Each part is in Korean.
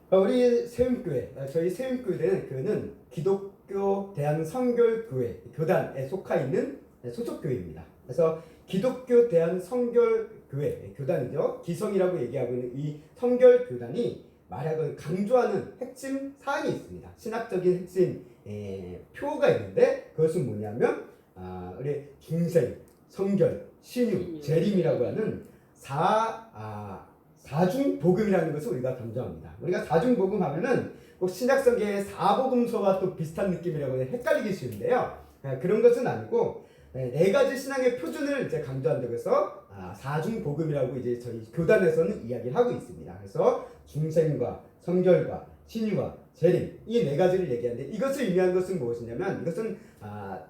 우리 세움교회, 저희 세움교회는 기독교 대한성결교회 교단에 속하 있는 소속교회입니다. 그래서 기독교 대한성결교회 교단이죠. 기성이라고 얘기하고 있는 이 성결교단이 말하고 강조하는 핵심 사항이 있습니다. 신학적인 핵심 표가 있는데 그것은 뭐냐면 우리 중생, 성결, 신유, 재림이라고 하는 사중복음이라는 것을 우리가 강조합니다. 우리가 사중복음 하면은 꼭 신약성경의 사복음서와 또 비슷한 느낌이라고 헷갈리기 쉬운데요. 그런 것은 아니고 네 가지 신앙의 표준을 이제 강조한다고 해서 사중복음이라고 이제 저희 교단에서는 이야기를 하고 있습니다. 그래서 중생과 성결과 신유와 재림 이 네 가지를 얘기하는데 이것을 의미한 것은 무엇이냐면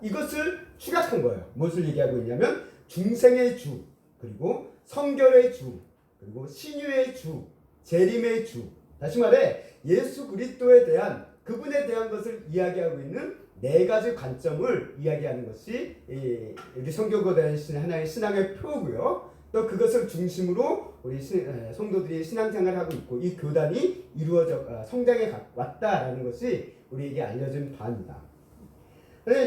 이것을 축약한 거예요. 무엇을 얘기하고 있냐면 중생의 주 그리고 성결의 주 그리고 신유의 주, 재림의 주. 다시 말해 예수 그리스도에 대한 그분에 대한 것을 이야기하고 있는 네 가지 관점을 이야기하는 것이 우리 성교거대 하나의 신앙의 표고요. 또 그것을 중심으로 우리 성도들이 신앙생활을 하고 있고 이 교단이 이루어져 성장해 왔다라는 것이 우리에게 알려진 바입니다.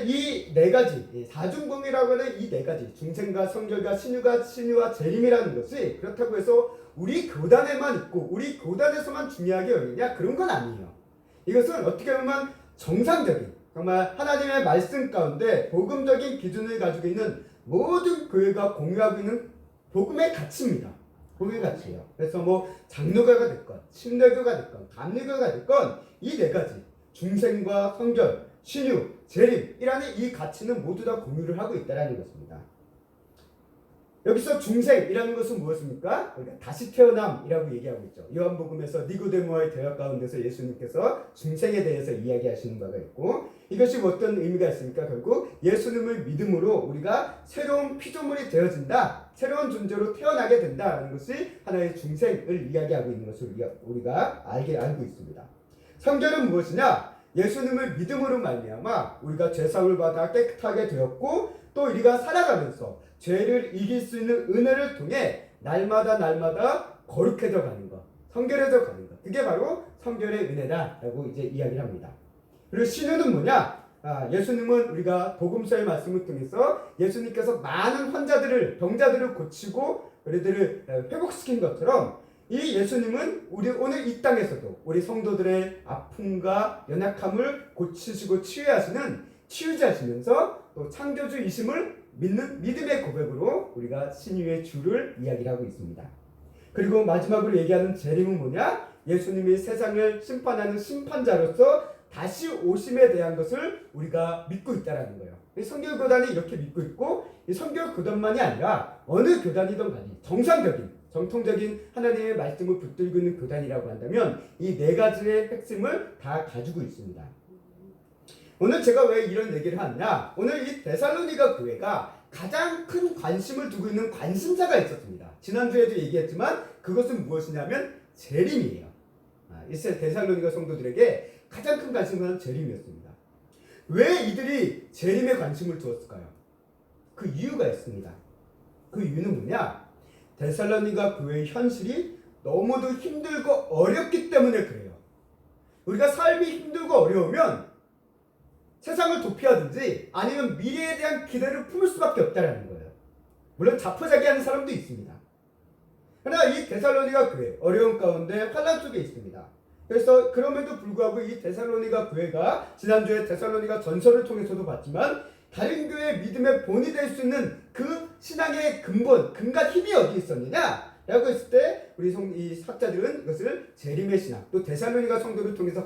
이 네 가지 사중봉이라고 하는 이 네 가지 중생과 성결과 신유와 재림이라는 것이 그렇다고 해서 우리 교단에만 있고 우리 교단에서만 중요하게 여기냐 그런 건 아니에요. 이것은 어떻게 보면 정상적인 정말 하나님의 말씀 가운데 복음적인 기준을 가지고 있는 모든 교회가 공유하고 있는 복음의 가치입니다. 복음의 가치예요. 그래서 뭐 장로교가 됐건 침례교가 됐건 감리교가 됐건 이 네 가지 중생과 성결 신유, 재림이라는 이 가치는 모두 다 공유를 하고 있다는 것입니다. 여기서 중생이라는 것은 무엇입니까? 그러니까 다시 태어남이라고 얘기하고 있죠. 요한복음에서 니고데모와의 대화 가운데서 예수님께서 중생에 대해서 이야기하시는 바가 있고 이것이 어떤 의미가 있습니까? 결국 예수님을 믿음으로 우리가 새로운 피조물이 되어진다. 새로운 존재로 태어나게 된다는 것이 하나의 중생을 이야기하고 있는 것을 우리가 알고 있습니다. 성결은 무엇이냐? 예수님을 믿음으로 말미암아 우리가 죄사함을 받아 깨끗하게 되었고 또 우리가 살아가면서 죄를 이길 수 있는 은혜를 통해 날마다 거룩해져 가는 것, 성결해져 가는 것. 그게 바로 성결의 은혜다라고 이제 이야기를 합니다. 그리고 신유는 뭐냐? 예수님은 우리가 복음서의 말씀을 통해서 예수님께서 많은 병자들을 고치고 우리들을 회복시킨 것처럼 이 예수님은 우리 오늘 이 땅에서도 우리 성도들의 아픔과 연약함을 고치시고 치유하시면서 또 창조주이심을 믿는 믿음의 고백으로 우리가 신유의 주를 이야기하고 있습니다. 그리고 마지막으로 얘기하는 재림은 뭐냐? 예수님이 세상을 심판하는 심판자로서 다시 오심에 대한 것을 우리가 믿고 있다라는 거예요. 성결교단이 이렇게 믿고 있고 이 성결교단만이 아니라 어느 교단이든 간에 정통적인 하나님의 말씀을 붙들고 있는 교단이라고 한다면 이 네 가지의 핵심을 다 가지고 있습니다. 오늘 제가 왜 이런 얘기를 하느냐? 오늘 이 데살로니가 교회가 가장 큰 관심을 두고 있는 관심사가 있었습니다. 지난주에도 얘기했지만 그것은 무엇이냐면 재림이에요. 데살로니가 성도들에게 가장 큰 관심은 재림이었습니다. 왜 이들이 재림에 관심을 두었을까요? 그 이유가 있습니다. 그 이유는 뭐냐? 데살로니가 교회의 현실이 너무도 힘들고 어렵기 때문에 그래요. 우리가 삶이 힘들고 어려우면 세상을 도피하든지 아니면 미래에 대한 기대를 품을 수밖에 없다는 거예요. 물론 자포자기하는 사람도 있습니다. 그러나 이 데살로니가 교회 어려운 가운데 환난 속에 있습니다. 그래서 그럼에도 불구하고 이 데살로니가 교회가 지난주에 데살로니가 전설을 통해서도 봤지만 다른 교회의 믿음의 본이 될 수 있는 그 신앙의 근간 힘이 어디 있었느냐? 라고 했을 때 우리 이 학자들은 이것을 재림의 신앙 또 데살로니가 성도를 통해서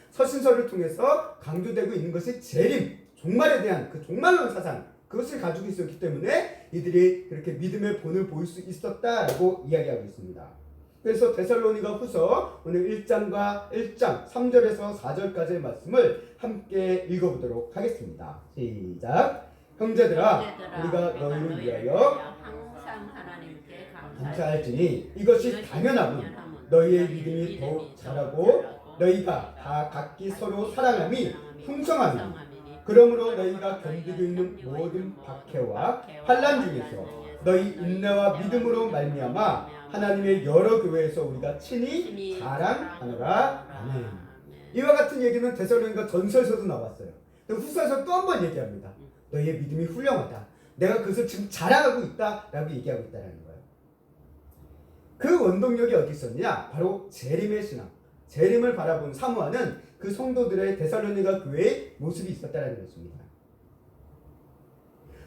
서신서를 통해서 강조되고 있는 것이 재림, 종말에 대한 그 종말론 사상 그것을 가지고 있었기 때문에 이들이 그렇게 믿음의 본을 보일 수 있었다라고 이야기하고 있습니다. 그래서 데살로니가 후서 오늘 1장 3절에서 4절까지의 말씀을 함께 읽어보도록 하겠습니다. 시작. 형제들아 우리가 너희를 위하여 항상 하나님께 감사할지니 이것이 당연함은 너희의 믿음이 더욱 자라고 너희가 다 각기 서로 사랑함이 풍성함이니 그러므로 너희가 견디고 있는 모든 박해와 환난 중에서 너희 인내와 믿음으로 말미암아 하나님의 여러 교회에서 우리가 친히 자랑하노라. 아멘. 이와 같은 얘기는 데살로니가 전서에서도 나왔어요. 후서에서 또 한 번 얘기합니다. 너희의 믿음이 훌륭하다. 내가 그것을 지금 자랑하고 있다라고 얘기하고 있다는 거예요. 그 원동력이 어디 있었냐? 바로 재림의 신앙. 재림을 바라본 사모하는 그 성도들의 데살로니가 교회의 모습이 있었다는 것입니다.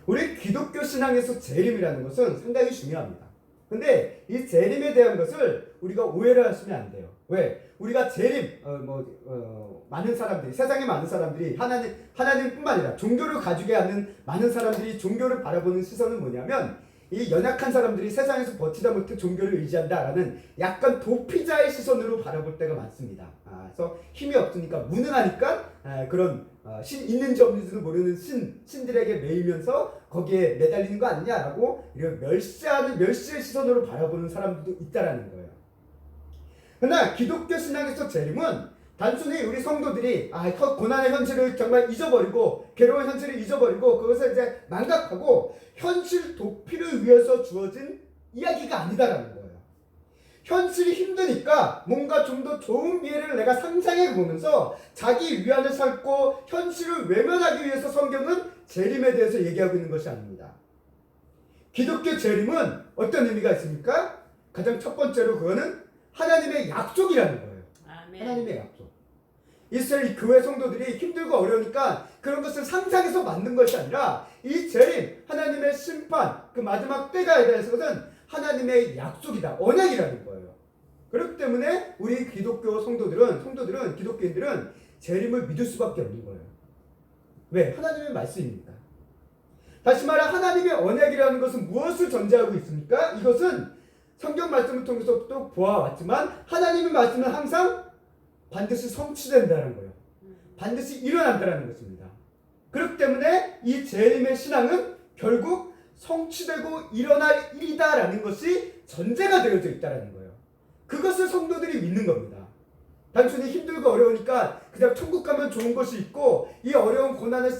우리 기독교 신앙에서 재림이라는 것은 상당히 중요합니다. 근데 이 재림에 대한 것을 우리가 오해를 하시면 안 돼요. 왜? 우리가 재림, 많은 사람들이, 세상에 많은 사람들이 하나님뿐만 아니라 종교를 가지게 하는 많은 사람들이 종교를 바라보는 시선은 뭐냐면 이 연약한 사람들이 세상에서 버티다 못해 종교를 의지한다라는 약간 도피자의 시선으로 바라볼 때가 많습니다. 그래서 힘이 없으니까 무능하니까 그런 신 있는지 없는지도 모르는 신들에게 매이면서 거기에 매달리는 거 아니냐라고 이런 멸시의 시선으로 바라보는 사람들도 있다라는 거예요. 그러나 기독교 신앙에서 재림은 단순히 우리 성도들이 고난의 현실을 정말 잊어버리고 괴로운 현실을 잊어버리고 그것을 이제 망각하고 현실 도피를 위해서 주어진 이야기가 아니다라는 거예요. 현실이 힘드니까 뭔가 좀 더 좋은 미래를 내가 상상해 보면서 자기 위안을 삼고 현실을 외면하기 위해서 성경은 재림에 대해서 얘기하고 있는 것이 아닙니다. 기독교 재림은 어떤 의미가 있습니까? 가장 첫 번째로 그거는 하나님의 약속이라는 거예요. 아멘. 하나님의 약속. 이스라엘 교회 성도들이 힘들고 어려우니까 그런 것을 상상해서 만든 것이 아니라 이 재림, 하나님의 심판, 그 마지막 때가 대해서 것은 하나님의 약속이다, 언약이라는 거예요. 그렇기 때문에 우리 기독교 성도들은 기독교인들은 재림을 믿을 수밖에 없는 거예요. 왜? 하나님의 말씀입니다. 다시 말해 하나님의 언약이라는 것은 무엇을 전제하고 있습니까? 이것은 성경 말씀을 통해서 또 보아왔지만 하나님의 말씀은 항상 반드시 성취된다는 거예요. 반드시 일어난다는 것입니다. 그렇기 때문에 이 재림의 신앙은 결국 성취되고 일어날 일이다라는 것이 전제가 되어져 있다는 거예요. 그것을 성도들이 믿는 겁니다. 단순히 힘들고 어려우니까 그냥 천국 가면 좋은 것이 있고 이 어려운 고난을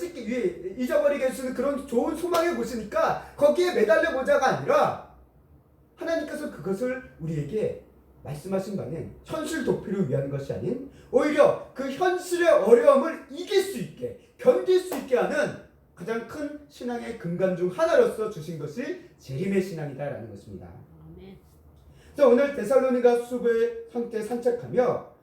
잊어버리게 해주는 그런 좋은 소망의 곳이니까 거기에 매달려 보자가 아니라 하나님께서 그것을 우리에게 말씀하신 바는 현실 도피를 위한 것이 아닌 오히려 그 현실의 어려움을 이길 수 있게 견딜 수 있게 하는 가장 큰 신앙의 근간 중 하나로서 주신 것이 재림의 신앙이다라는 것입니다. 그래서 오늘 데살로니가 수도에 함께 산책하며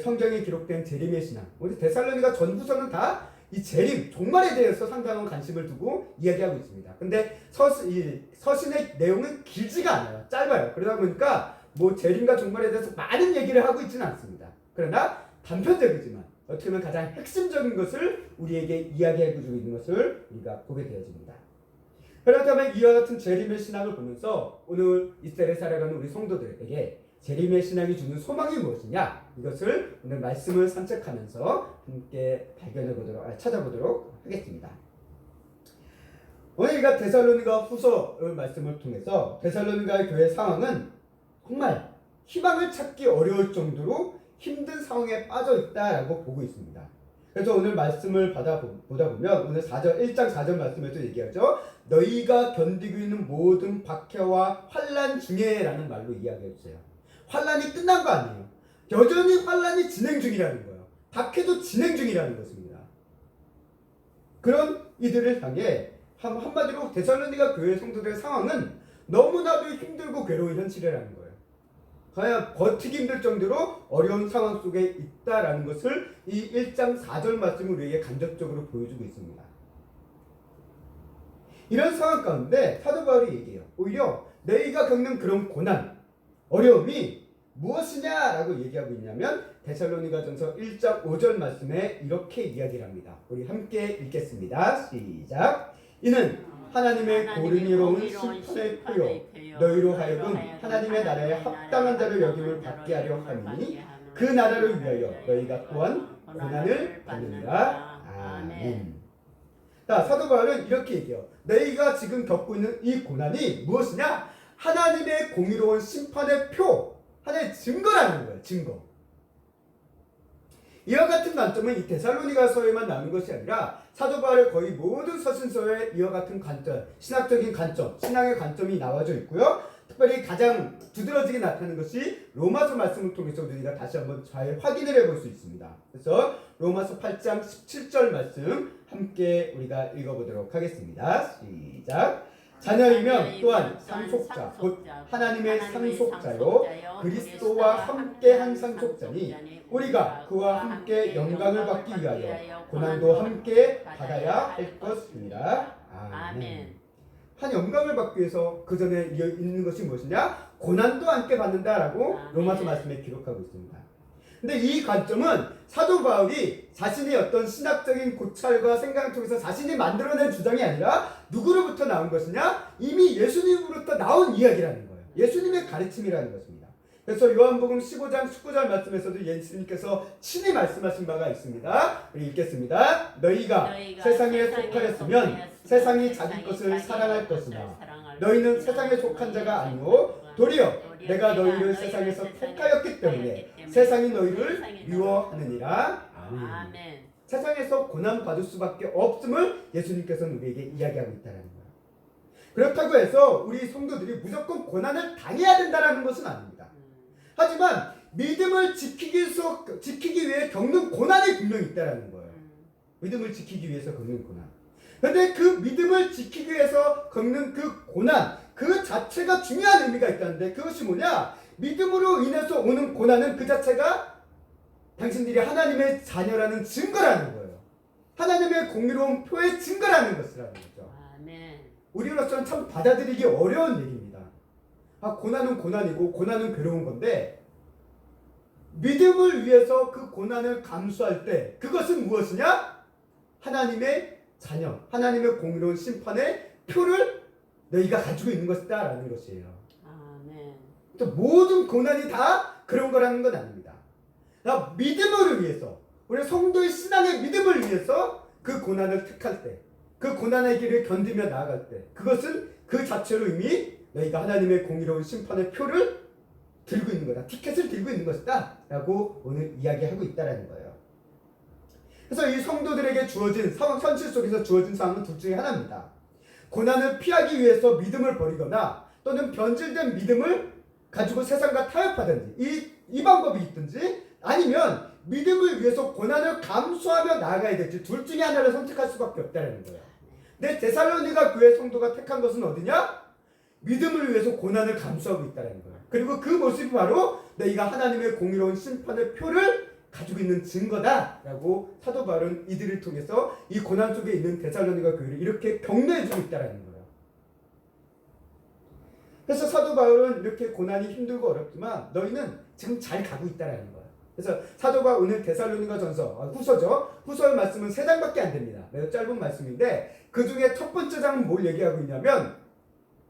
성경에 기록된 재림의 신앙, 우리 데살로니가 전후서는 다 이 재림, 종말에 대해서 상당한 관심을 두고 이야기하고 있습니다. 근데 서신의 내용은 길지가 않아요. 짧아요. 그러다 보니까 뭐 재림과 종말에 대해서 많은 얘기를 하고 있지는 않습니다. 그러나 단편적이지만 어떻게 보면 가장 핵심적인 것을 우리에게 이야기해주고 있는 것을 우리가 보게 되어집니다. 그렇다면 이와 같은 재림의 신앙을 보면서 오늘 이스라엘에 살아가는 우리 성도들에게 재림의 신앙이 주는 소망이 무엇이냐, 이것을 오늘 말씀을 산책하면서 함께 찾아보도록 하겠습니다. 오늘 우리가 데살로니가 후서 말씀을 통해서 데살로니가의 교회 상황은 정말 희망을 찾기 어려울 정도로 힘든 상황에 빠져 있다라고 보고 있습니다. 그래서 오늘 말씀을 보다 보면 오늘 1장 4절 말씀에도 얘기하죠. 너희가 견디고 있는 모든 박해와 환난 중에 라는 말로 이야기해 주세요. 환난이 끝난 거 아니에요. 여전히 환난이 진행 중이라는 거예요. 박해도 진행 중이라는 것입니다. 그런 이들을 향해 한마디로 데살로니가 교회 성도들의 상황은 너무나도 힘들고 괴로운 현실이라는 거예요. 과연 버티기 힘들 정도로 어려운 상황 속에 있다라는 것을 이 1장 4절 말씀이 우리에게 간접적으로 보여주고 있습니다. 이런 상황 가운데 사도 바울이 얘기해요. 오히려 너희가 겪는 그런 고난, 어려움이 무엇이냐라고 얘기하고 있냐면 데살로니가전서 1장 5절 말씀에 이렇게 이야기를 합니다. 우리 함께 읽겠습니다. 시작. 이는 하나님의 고른이로운 심판의 표요 너희로 하여금 하나님의 나라에 합당한 자를 여김을 받게 하려 함이니 그 나라를 위하여 너희가 또한 고난을 받느니라. 아멘. 자, 사도 바울은 이렇게 얘기해요. 너희가 지금 겪고 있는 이 고난이 무엇이냐? 하나님의 공의로운 심판의 표, 하나의 증거라는 거예요. 증거. 이와 같은 관점은 이 데살로니가서에만 나오는 것이 아니라 사도 바울의 거의 모든 서신서에 이와 같은 관점, 신학적인 관점, 신앙의 관점이 나와져 있고요. 특별히 가장 두드러지게 나타나는 것이 로마서 말씀을 통해서 우리가 다시 한번 잘 확인을 해볼 수 있습니다. 그래서 로마서 8장 17절 말씀 함께 우리가 읽어보도록 하겠습니다. 시작. 자녀이면 또한 상속자 곧 하나님의 상속자요 그리스도와 함께한 상속자니 우리가 그와 함께 영광을 받기 위하여 고난도 함께 받아야 할 것입니다. 아멘. 한 영광을 받기 위해서 그 전에 있는 것이 무엇이냐? 고난도 함께 받는다라고 로마서 말씀에 기록하고 있습니다. 근데 이 관점은 사도 바울이 자신의 어떤 신학적인 고찰과 생각을 통해서 자신이 만들어낸 주장이 아니라 누구로부터 나온 것이냐? 이미 예수님으로부터 나온 이야기라는 거예요. 예수님의 가르침이라는 것입니다. 그래서 요한복음 15장 19절 말씀에서도 예수님께서 친히 말씀하신 바가 있습니다. 우리 읽겠습니다. 너희가 세상에 속하였으면 세상이 자기 것을 사랑할 것이나 너희는 세상에 속한 자가 아니오 도리어 내가 너희를 세상에서 택하였기 때문에 세상이 너희를 미워하느니라. 아멘. 세상에서 고난 받을 수밖에 없음을 예수님께서는 우리에게 이야기하고 있다는 거예요. 그렇다고 해서 우리 성도들이 무조건 고난을 당해야 된다는 것은 아닙니다. 하지만 믿음을 지키기 위해 겪는 고난이 분명히 있다는 거예요. 믿음을 지키기 위해서 겪는 고난. 그런데 그 믿음을 지키기 위해서 겪는 그 고난, 그 자체가 중요한 의미가 있다는데 그것이 뭐냐? 믿음으로 인해서 오는 고난은 그 자체가 당신들이 하나님의 자녀라는 증거라는 거예요. 하나님의 공의로운 표의 증거라는 것이라는 거죠. 아멘. 우리로서는 참 받아들이기 어려운 얘기입니다. 고난은 고난이고 고난은 괴로운 건데 믿음을 위해서 그 고난을 감수할 때 그것은 무엇이냐? 하나님의 자녀, 하나님의 공의로운 심판의 표를 너희가 가지고 있는 것이다 라는 것이에요. 아멘. 또 모든 고난이 다 그런 거라는 건 아닙니다. 믿음을 위해서 우리 성도의 신앙의 믿음을 위해서 그 고난을 택할 때 그 고난의 길을 견디며 나아갈 때 그것은 그 자체로 이미 너희가 하나님의 공의로운 심판의 표를 들고 있는 거다. 티켓을 들고 있는 것이다 라고 오늘 이야기하고 있다는 거예요. 그래서 이 성도들에게 주어진 현실 속에서 주어진 상황은 둘 중에 하나입니다. 고난을 피하기 위해서 믿음을 버리거나 또는 변질된 믿음을 가지고 세상과 타협하든지 이 방법이 있든지 아니면 믿음을 위해서 고난을 감수하며 나아가야 될지 둘 중에 하나를 선택할 수밖에 없다는 거예요. 근데 데살로니가 교회 성도가 택한 것은 어디냐? 믿음을 위해서 고난을 감수하고 있다는 거예요. 그리고 그 모습이 바로 너희가 하나님의 공의로운 심판의 표를 가지고 있는 증거다라고 사도 바울은 이들을 통해서 이 고난 속에 있는 데살로니가 교회를 이렇게 격려해주고 있다는 거예요. 그래서 사도 바울은 이렇게 고난이 힘들고 어렵지만 너희는 지금 잘 가고 있다는 거예요. 그래서 사도 바울 오늘 데살로니가 후서죠. 후서의 말씀은 3장밖에 안 됩니다. 매우 짧은 말씀인데 그 중에 첫 번째 장은 뭘 얘기하고 있냐면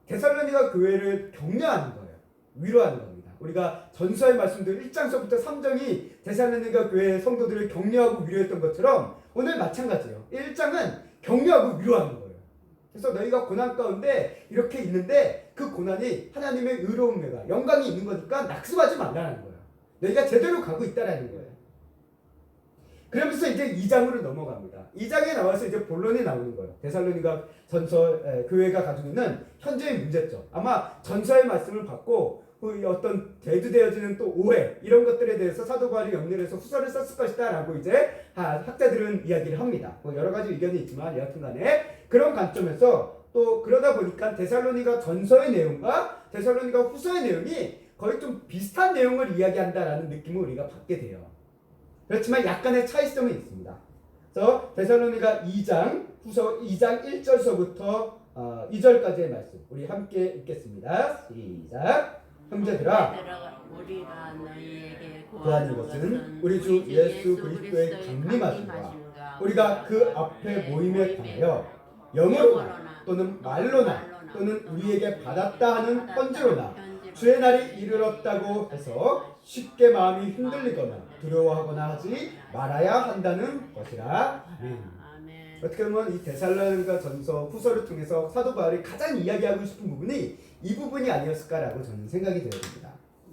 데살로니가 교회를 격려하는 거예요. 위로하는 겁니다. 우리가 전서의 말씀들 1장서부터 3장이 데살로니가 교회 성도들을 격려하고 위로했던 것처럼 오늘 마찬가지예요. 1장은 격려하고 위로하는 거예요. 그래서 너희가 고난 가운데 이렇게 있는데 그 고난이 하나님의 의로움과 영광이 있는 거니까 낙심하지 말라는 거예요. 너희가 제대로 가고 있다라는 거예요. 그러면서 이제 2장으로 넘어갑니다. 2장에 나와서 이제 본론이 나오는 거예요. 데살로니가 전서 교회가 가지고 있는 현재의 문제점. 아마 전서의 말씀을 받고 어떤 대두되어지는 또 오해 이런 것들에 대해서 사도 바울이 염려를 해서 후서를 썼을 것이다라고 이제 학자들은 이야기를 합니다. 여러 가지 의견이 있지만 여하튼간에 그런 관점에서 또 그러다 보니까 데살로니가 전서의 내용과 데살로니가 후서의 내용이 거의 좀 비슷한 내용을 이야기한다라는 느낌을 우리가 받게 돼요. 그렇지만 약간의 차이점이 있습니다. 그래서 데살로니가 2장 후서 2장 1절서부터 2절까지의 말씀 우리 함께 읽겠습니다. 시작. 형제들아 우리가 너희에게 구하는 것은 우리 주 예수 그리스도의 강림하심과 우리가 그 앞에 모임에 관하여 영어로나 또는 말로나 또는 우리에게 받았다 하는 편지로나 주의 날이 이르렀다고 해서 쉽게 마음이 흔들리거나 두려워하거나 하지 말아야 한다는 것이라. 아멘. 어떻게 보면 이 데살로니가 전서 후서를 통해서 사도 바울이 가장 이야기하고 싶은 부분이 이 부분이 아니었을까라고 저는 생각이 되어집니다.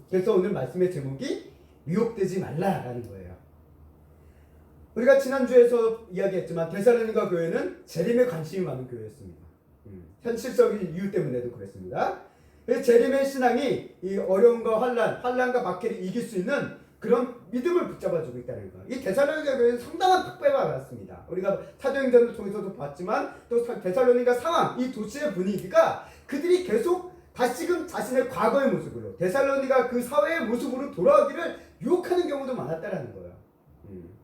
그래서 오늘 말씀의 제목이 미혹되지 말라라는 거예요. 우리가 지난주에서 이야기했지만 데살로니가 교회는 재림에 관심이 많은 교회였습니다. 현실적인 이유 때문에도 그랬습니다. 재림의 신앙이 이 어려움과 환란과 박해를 이길 수 있는 그런 믿음을 붙잡아주고 있다는 거. 이 데살로니가 교회는 상당한 박배가 많았습니다. 우리가 사도행전을 통해서도 봤지만 또 데살로니가 상황, 이 도시의 분위기가 그들이 계속 다시금 자신의 과거의 모습으로 데살로니가 그 사회의 모습으로 돌아오기를 유혹하는 경우도 많았다라는 거예요.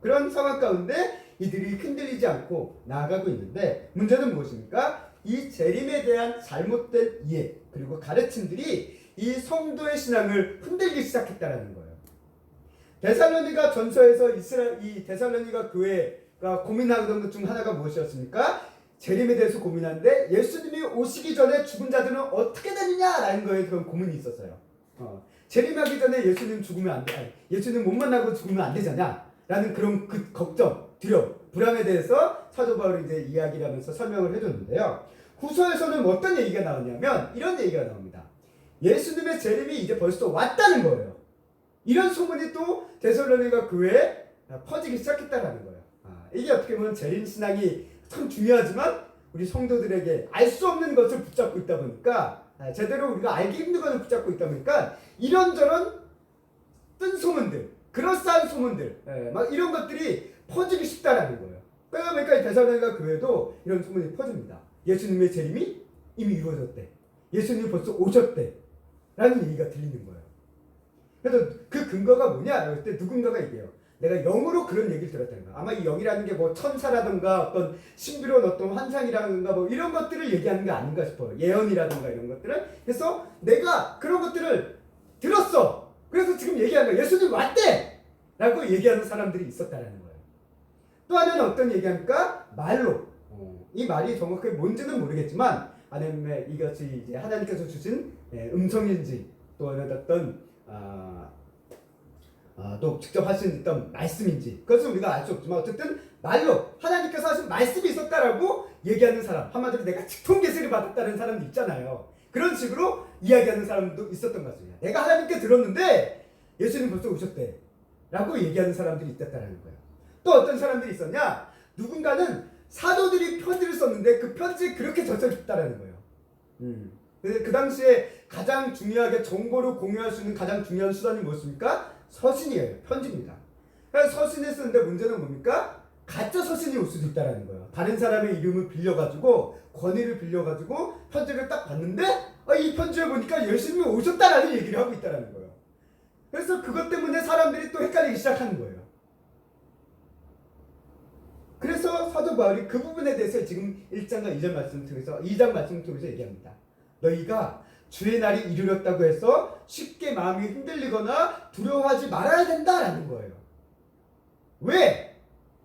그런 상황 가운데 이들이 흔들리지 않고 나아가고 있는데 문제는 무엇입니까? 이 재림에 대한 잘못된 이해 그리고 가르침들이 이 성도의 신앙을 흔들기 시작했다라는 거예요. 데살로니가 전서에서 이 데살로니가 교회가 고민하던 것 중 하나가 무엇이었습니까? 재림에 대해서 고민하는데 예수님이 오시기 전에 죽은 자들은 어떻게 되느냐라는 거에 그런 고민이 있었어요. 재림하기 전에 예수님 죽으면 안 돼. 예수님 못 만나고 죽으면 안 되잖아라는 그런 그 걱정, 두려움, 불안에 대해서 사도 바울이 이제 이야기를 하면서 설명을 해줬는데요. 후서에서는 어떤 얘기가 나오냐면 이런 얘기가 나옵니다. 예수님의 재림이 이제 벌써 왔다는 거예요. 이런 소문이 또 데살로니가 교회에 퍼지기 시작했다는 거예요. 이게 어떻게 보면 재림 신앙이 참 중요하지만 우리 성도들에게 알 수 없는 것을 붙잡고 있다 보니까 제대로 우리가 알기 힘든 것을 붙잡고 있다 보니까 이런저런 뜬 소문들, 그럴싸한 소문들, 막 이런 것들이 퍼지기 쉽다라는 거예요. 그러니까 데살로니가 교회도 이런 소문이 퍼집니다. 예수님의 재림이 이미 이루어졌대. 예수님이 벌써 오셨대. 라는 얘기가 들리는 거예요. 그래서 그 근거가 뭐냐? 그때 누군가가 얘기해요. 내가 영으로 그런 얘기를 들었다는 거야. 아마 이 영이라는 게 뭐 천사라든가 어떤 신비로운 어떤 환상이라든가 뭐 이런 것들을 얘기하는 게 아닌가 싶어요. 예언이라든가 이런 것들을. 그래서 내가 그런 것들을 들었어. 그래서 지금 얘기하는 거야. 예수님 왔대! 라고 얘기하는 사람들이 있었다는 거예요. 또 하나는 어떤 얘기합니까? 말로. 이 말이 정확하게 뭔지는 모르겠지만 아니면 이것이 이제 하나님께서 주신 음성인지 또 어떤 또 직접 하신 어떤 말씀인지 그것은 우리가 알 수 없지만 어쨌든 말로 하나님께서 하신 말씀이 있었다라고 얘기하는 사람, 한마디로 내가 직통계시를 받았다는 사람도 있잖아요. 그런 식으로 이야기하는 사람도 있었던 것 같습니다. 내가 하나님께 들었는데 예수님 벌써 오셨대 라고 얘기하는 사람들이 있었다는 거예요. 또 어떤 사람들이 있었냐? 누군가는 사도들이 편지를 썼는데 그 편지에 그렇게 적혀있다는 거예요. 그 당시에 가장 중요하게 정보를 공유할 수 있는 가장 중요한 수단이 무엇입니까? 서신이에요. 편지입니다. 그래서 서신을 쓰는데 문제는 뭡니까? 가짜 서신이 올 수도 있다는 거예요. 다른 사람의 이름을 빌려가지고 권위를 빌려가지고 편지를 딱 봤는데 이 편지에 보니까 예수님이 오셨다라는 얘기를 하고 있다는 거예요. 그래서 그것 때문에 사람들이 또 헷갈리기 시작하는 거예요. 그래서 사도 바울이 그 부분에 대해서 지금 1장과 2장 말씀을 통해서 2장 말씀을 통해서 얘기합니다. 너희가 주의 날이 이르렀다고 해서 쉽게 마음이 흔들리거나 두려워하지 말아야 된다라는 거예요. 왜?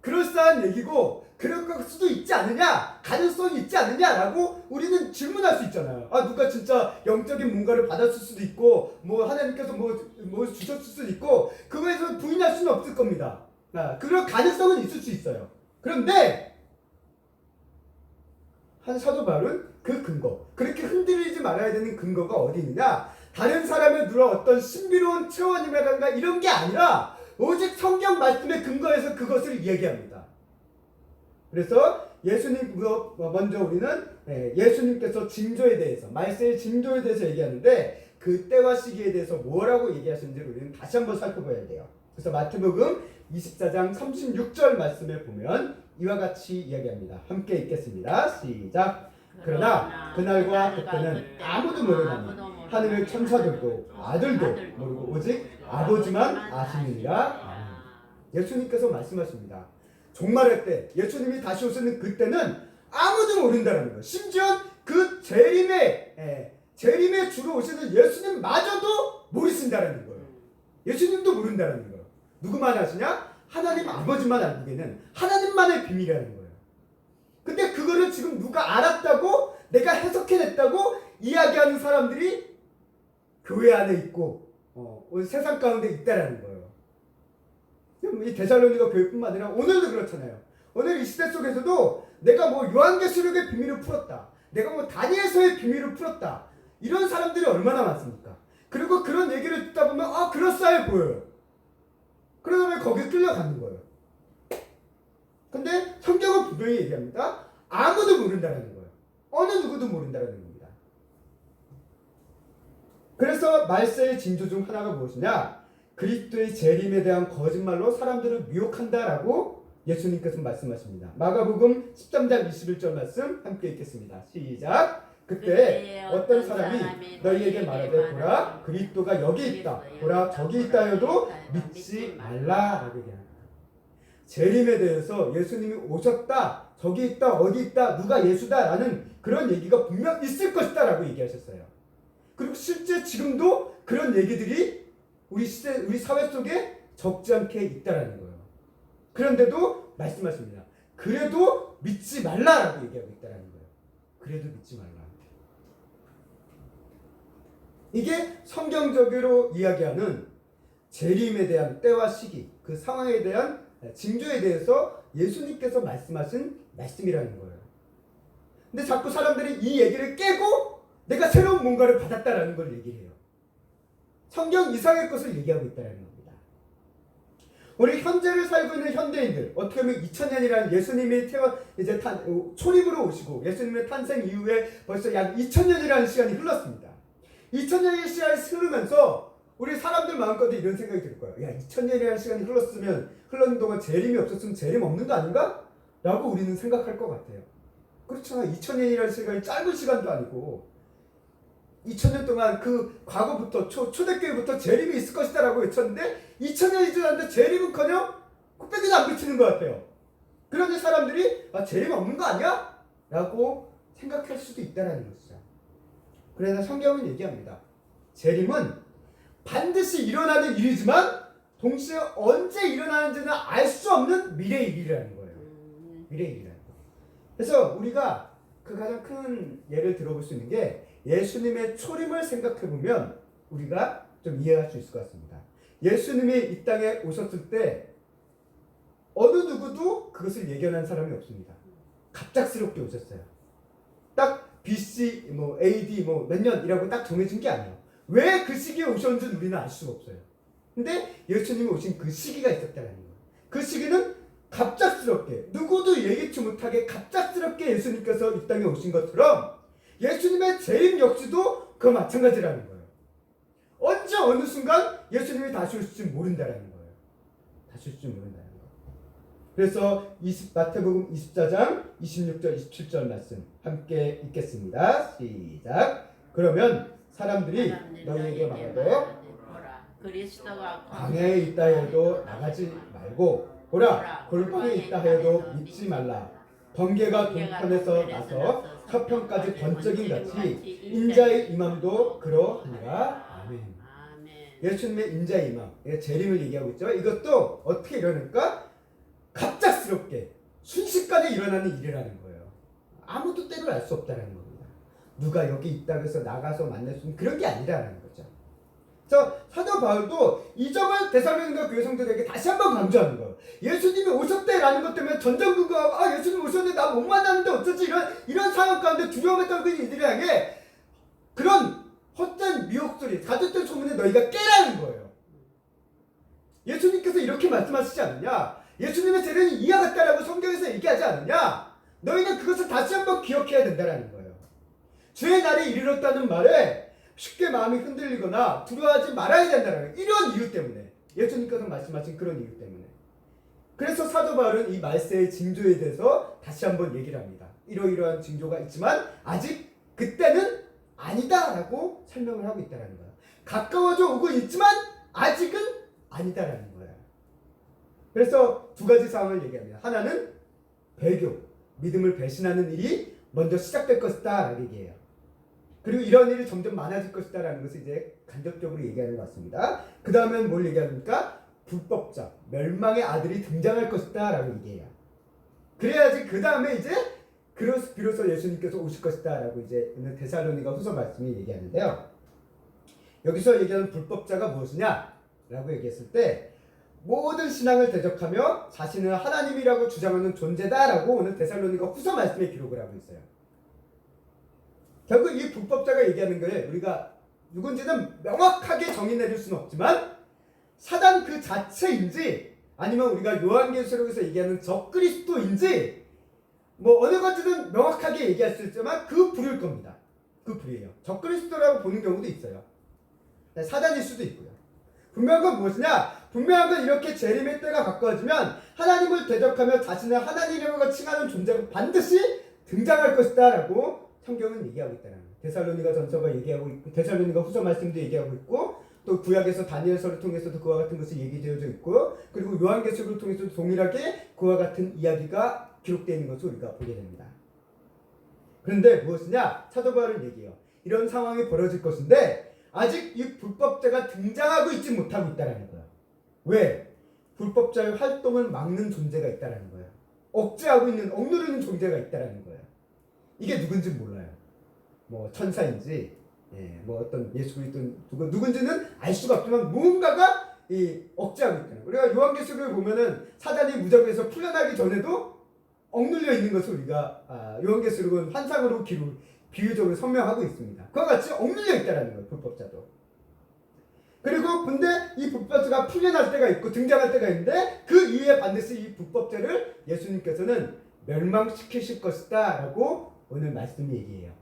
그럴싸한 얘기고 그럴 수도 있지 않느냐? 가능성이 있지 않느냐라고 우리는 질문할 수 있잖아요. 누가 진짜 영적인 뭔가를 받았을 수도 있고 뭐 하나님께서 뭐 주셨을 수도 있고 그거에서 부인할 수는 없을 겁니다. 그런 가능성은 있을 수 있어요. 그런데 한 사도 바울은 그 근거, 그렇게 흔들리지 말아야 되는 근거가 어디 있느냐? 다른 사람의 누라 어떤 신비로운 체험이라든가 이런 게 아니라 오직 성경 말씀의 근거에서 그것을 이야기합니다. 그래서 예수님 먼저 우리는 예수님께서 징조에 대해서 말세의 징조에 대해서 얘기하는데 그 때와 시기에 대해서 뭐라고 얘기하시는지 우리는 다시 한번 살펴봐야 돼요. 그래서 마태복음 24장 36절 말씀에 보면 이와 같이 이야기합니다. 함께 읽겠습니다. 시작. 그러나 그날과 그때는 아무도 모르나니 하늘의 천사들도 아들도 모르고 오직 아버지만 아시느니라. 예수님께서 말씀하십니다. 종말의 때 예수님이 다시 오시는 그때는 아무도 모른다는 거예요. 심지어 그 재림에 주로 오시는 예수님마저도 모르신다는 거예요. 예수님도 모른다는 거예요. 누구만 아시냐? 하나님 아버지만 알고 계는 하나님만의 비밀이라는 거예요. 근데 그거를 지금 누가 알았다고 내가 해석해냈다고 이야기하는 사람들이 교회 안에 있고 세상 가운데 있다라는 거예요. 이 데살로니가 교회뿐만 아니라 오늘도 그렇잖아요. 오늘 이 시대 속에서도 내가 뭐 요한계시록의 비밀을 풀었다. 내가 뭐 다니엘서의 비밀을 풀었다. 이런 사람들이 얼마나 많습니까? 그리고 그런 얘기를 듣다 보면 그럴싸해 보여요. 그러다 보면 거기에 끌려가는 거예요. 근데 성경은 분명히 얘기합니다. 아무도 모른다는 거예요. 어느 누구도 모른다는 겁니다. 그래서 말세의 징조 중 하나가 무엇이냐? 그리스도의 재림에 대한 거짓말로 사람들을 미혹한다라고 예수님께서 말씀하십니다. 마가복음 13장 21절 말씀 함께 읽겠습니다. 시작. 그때 어떤 사람이 너희에게 말하되 보라 그리스도가 여기 있다 보라 저기 있다 해도 믿지 말라라고 얘기합니다. 재림에 대해서 예수님이 오셨다 저기 있다 어디 있다 누가 예수다라는 그런 얘기가 분명 있을 것이다라고 얘기하셨어요. 그리고 실제 지금도 그런 얘기들이 우리 사회 속에 적지 않게 있다라는 거예요. 그런데도 말씀하십니다. 그래도 믿지 말라라고 얘기하고 있다라는 거예요. 그래도 믿지 말라. 이게 성경적으로 이야기하는 재림에 대한 때와 시기, 그 상황에 대한 징조에 대해서 예수님께서 말씀하신 말씀이라는 거예요. 근데 자꾸 사람들이 이 얘기를 깨고 내가 새로운 뭔가를 받았다라는 걸 얘기를 해요. 성경 이상의 것을 얘기하고 있다는 겁니다. 우리 현재를 살고 있는 현대인들, 어떻게 보면 2000년이라는 예수님이 이제 초립으로 오시고 예수님의 탄생 이후에 벌써 약 2000년이라는 시간이 흘렀습니다. 2000년의 시간이 흐르면서 우리 사람들 마음껏 이런 생각이 들 거예요. 야, 2000년이라는 시간이 흘렀는 동안 재림이 없었으면 재림 없는 거 아닌가? 라고 우리는 생각할 것 같아요. 그렇잖아. 2000년이라는 시간이 짧은 시간도 아니고 2000년 동안 그 과거부터 초대교회부터 재림이 있을 것이다 라고 외쳤는데 2000년이 지났는데 재림은커녕 코빼기도 안 비치는 것 같아요. 그런데 사람들이 재림 없는 거 아니야? 라고 생각할 수도 있다는 것이죠. 그러나 성경은 얘기합니다. 재림은 반드시 일어나는 일이지만 동시에 언제 일어나는지는 알 수 없는 미래의 일이라는 거예요. 미래의 일이라는 거. 그래서 우리가 그 가장 큰 예를 들어볼 수 있는 게 예수님의 초림을 생각해 보면 우리가 좀 이해할 수 있을 것 같습니다. 예수님이 이 땅에 오셨을 때 어느 누구도 그것을 예견한 사람이 없습니다. 갑작스럽게 오셨어요. 딱 BC, AD 몇 년이라고 딱 정해진 게 아니에요. 왜 그 시기에 오셨는지 우리는 알 수가 없어요. 근데 예수님이 오신 그 시기가 있었다는 거예요. 그 시기는 갑작스럽게 누구도 예기치 못하게 갑작스럽게 예수님께서 이 땅에 오신 것처럼 예수님의 재림 역시도 그 마찬가지라는 거예요. 언제 어느 순간 예수님이 다시 오실지 모른다라는 거예요. 다시 오실지 모른다는 거예요. 그래서 마태복음 24장 26절 27절 말씀 함께 읽겠습니다. 시작. 그러면 사람들이 너희에게 말하되 그리스도가 광야에 있다 해도 나가지 말고 보라 골방에 있다 해도 믿지 말라. 번개가 동편에서 나서 서편까지 번쩍인 같이 인자의 임함도 그러하니라. 아멘. 예수님의 인자의 임함, 재림을 얘기하고 있죠. 이것도 어떻게 일어날까? 갑작스럽게 순식간에 일어나는 일이라는 거예요. 아무도 때를 알 수 없다는 겁니다. 누가 여기 있다고 해서 나가서 만날 수 있는 그런 게 아니라는 거죠. 그래서 사도 바울도 이 점을 데살로니가 교회 성도들에게 다시 한번 강조하는 거예요. 예수님이 오셨대라는 것 때문에 전전긍긍하고 예수님 오셨는데 나 못 만나는데 어쩌지 이런 상황 가운데 두려움에 떨고 있는 이들에게 그런 헛된 미혹소리 가졌던 소문에 너희가 깨라는 거예요. 예수님께서 이렇게 말씀하시지 않느냐? 예수님의 재림이 이와 같다라고 성경에서 얘기하지 않느냐? 너희는 그것을 다시 한번 기억해야 된다는 거예요. 주의 날이 이르렀다는 말에 쉽게 마음이 흔들리거나 두려워하지 말아야 된다는 이런 이유 때문에 예수님께서 말씀하신 그런 이유 때문에 그래서 사도 바울은 이 말세의 징조에 대해서 다시 한번 얘기를 합니다. 이러이러한 징조가 있지만 아직 그때는 아니다라고 설명을 하고 있다는 거예요. 가까워져 오고 있지만 아직은 아니다라는 거예요. 그래서 두 가지 상황을 얘기합니다. 하나는 배교, 믿음을 배신하는 일이 먼저 시작될 것이다 라고 얘기해요. 그리고 이런 일이 점점 많아질 것이다 라는 것을 이제 간접적으로 얘기하는 것 같습니다. 그 다음엔 뭘 얘기합니까? 불법자, 멸망의 아들이 등장할 것이다 라고 얘기해요. 그래야지 그 다음에 이제 비로소 예수님께서 오실 것이다 라고 이제 데살로니가 후서 말씀이 얘기하는데요. 여기서 얘기하는 불법자가 무엇이냐 라고 얘기했을 때 모든 신앙을 대적하며 자신은 하나님이라고 주장하는 존재다라고 오늘 데살로니가 후서 말씀에 기록을 하고 있어요. 결국 이 불법자가 얘기하는 거에 우리가 누군지는 명확하게 정의 내릴 수는 없지만 사단 그 자체인지 아니면 우리가 요한계시록에서 얘기하는 적그리스도인지 어느 건지는 명확하게 얘기할 수 있지만 그 불일 겁니다. 그 불이에요. 적그리스도라고 보는 경우도 있어요. 사단일 수도 있고요. 분명한 건 무엇이냐? 분명한 건 이렇게 재림의 때가 가까워지면 하나님을 대적하며 자신을 하나님이라고 칭하는 존재가 반드시 등장할 것이다 라고 성경은 얘기하고 있다는 거예요. 데살로니가 전서가 얘기하고 있고 데살로니가 후서 말씀도 얘기하고 있고 또 구약에서 다니엘서를 통해서도 그와 같은 것이 얘기되어져 있고 그리고 요한계시록을 통해서도 동일하게 그와 같은 이야기가 기록되어 있는 것을 우리가 보게 됩니다. 그런데 무엇이냐? 사도 바울은 얘기해요. 이런 상황이 벌어질 것인데 아직 이 불법자가 등장하고 있지 못하고 있다는 거예요. 왜? 불법자의 활동을 막는 존재가 있다는 거예요. 억제하고 있는, 억누르는 존재가 있다는 거예요. 이게 누군지 몰라요. 뭐 천사인지 뭐 어떤 예수 그리스도 누군지는 알 수가 없지만 무언가가 억제하고 있다는 거예요. 우리가 요한계시록을 보면은 사단이 무적에서 풀려나기 전에도 억눌려 있는 것을 우리가 요한계시록은 환상으로 비유적으로 설명하고 있습니다. 그와 같이 억눌려 있다는 거예요. 불법자도. 그리고 근데 이 불법자가 풀려날 때가 있고 등장할 때가 있는데 그 이후에 반드시 이 불법자를 예수님께서는 멸망시키실 것이다 라고 오늘 말씀이 얘기해요.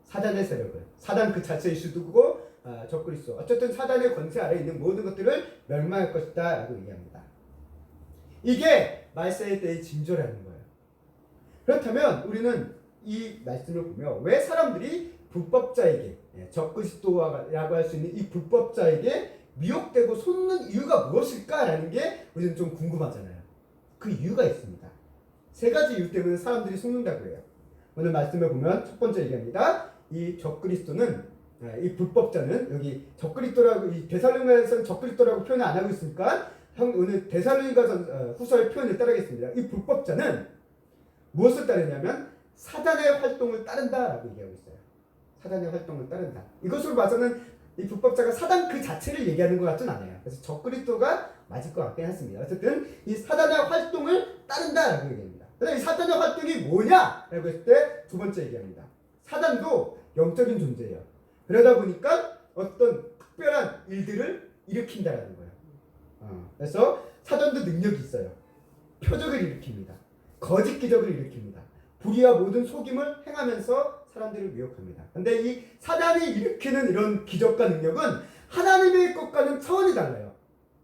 사단의 세력을, 사단 그 자체일 수도 있고 적그리스도, 어쨌든 사단의 권세 아래에 있는 모든 것들을 멸망할 것이다 라고 얘기합니다. 이게 말세의 때의 징조라는 거예요. 그렇다면 우리는 이 말씀을 보며 왜 사람들이 불법자에게, 적그리스도라고 할 수 있는 이 불법자에게 미혹되고 속는 이유가 무엇일까라는 게 우리는 좀 궁금하잖아요. 그 이유가 있습니다. 세 가지 이유 때문에 사람들이 속는다고 해요. 오늘 말씀을 보면 첫 번째 얘기합니다. 이 적그리스도는, 이 불법자는, 여기 적그리스도라고, 이 데살로니가에서는 적그리스도라고 표현을 안 하고 있으니까 오늘 데살로니가 후서의 표현을 따르겠습니다. 이 불법자는 무엇을 따르냐면 사단의 활동을 따른다라고 얘기하고 있어요. 사단의 활동을 따른다. 이것으로 봐서는 이 불법자가 사단 그 자체를 얘기하는 것 같진 않아요. 그래서 적그리스도가 맞을 것 같긴 했습니다. 어쨌든 이 사단의 활동을 따른다라고 얘기합니다. 그다음에 이 사단의 활동이 뭐냐라고 했을 때 두 번째 얘기합니다. 사단도 영적인 존재예요. 그러다 보니까 어떤 특별한 일들을 일으킨다라는 거예요. 그래서 사단도 능력이 있어요. 표적을 일으킵니다. 거짓 기적을 일으킵니다. 불의와 모든 속임을 행하면서 사람들을 미혹합니다. 근데 이 사단이 일으키는 이런 기적과 능력은 하나님의 것과는 차원이 달라요.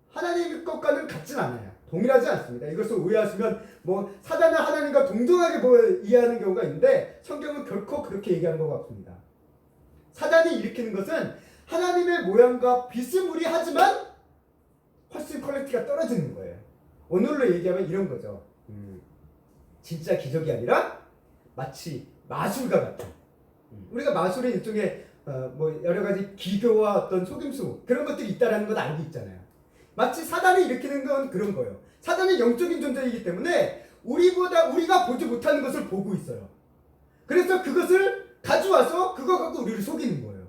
하나님의 것과는 같진 않아요. 동일하지 않습니다. 이것을 오해하시면 뭐 사단은 하나님과 동등하게 이해하는 경우가 있는데 성경은 결코 그렇게 얘기하는 것 같습니다. 사단이 일으키는 것은 하나님의 모양과 비스무리하지만 훨씬 퀄리티가 떨어지는 거예요. 오늘로 얘기하면 이런 거죠. 진짜 기적이 아니라 마치 마술과 같은. 우리가 마술은 일종의 뭐 여러 가지 기교와 어떤 속임수 그런 것들이 있다라는 건 알고 있잖아요. 마치 사단이 일으키는 건 그런 거예요. 사단이 영적인 존재이기 때문에 우리가 보지 못하는 것을 보고 있어요. 그래서 그것을 가져와서 그거 갖고 우리를 속이는 거예요.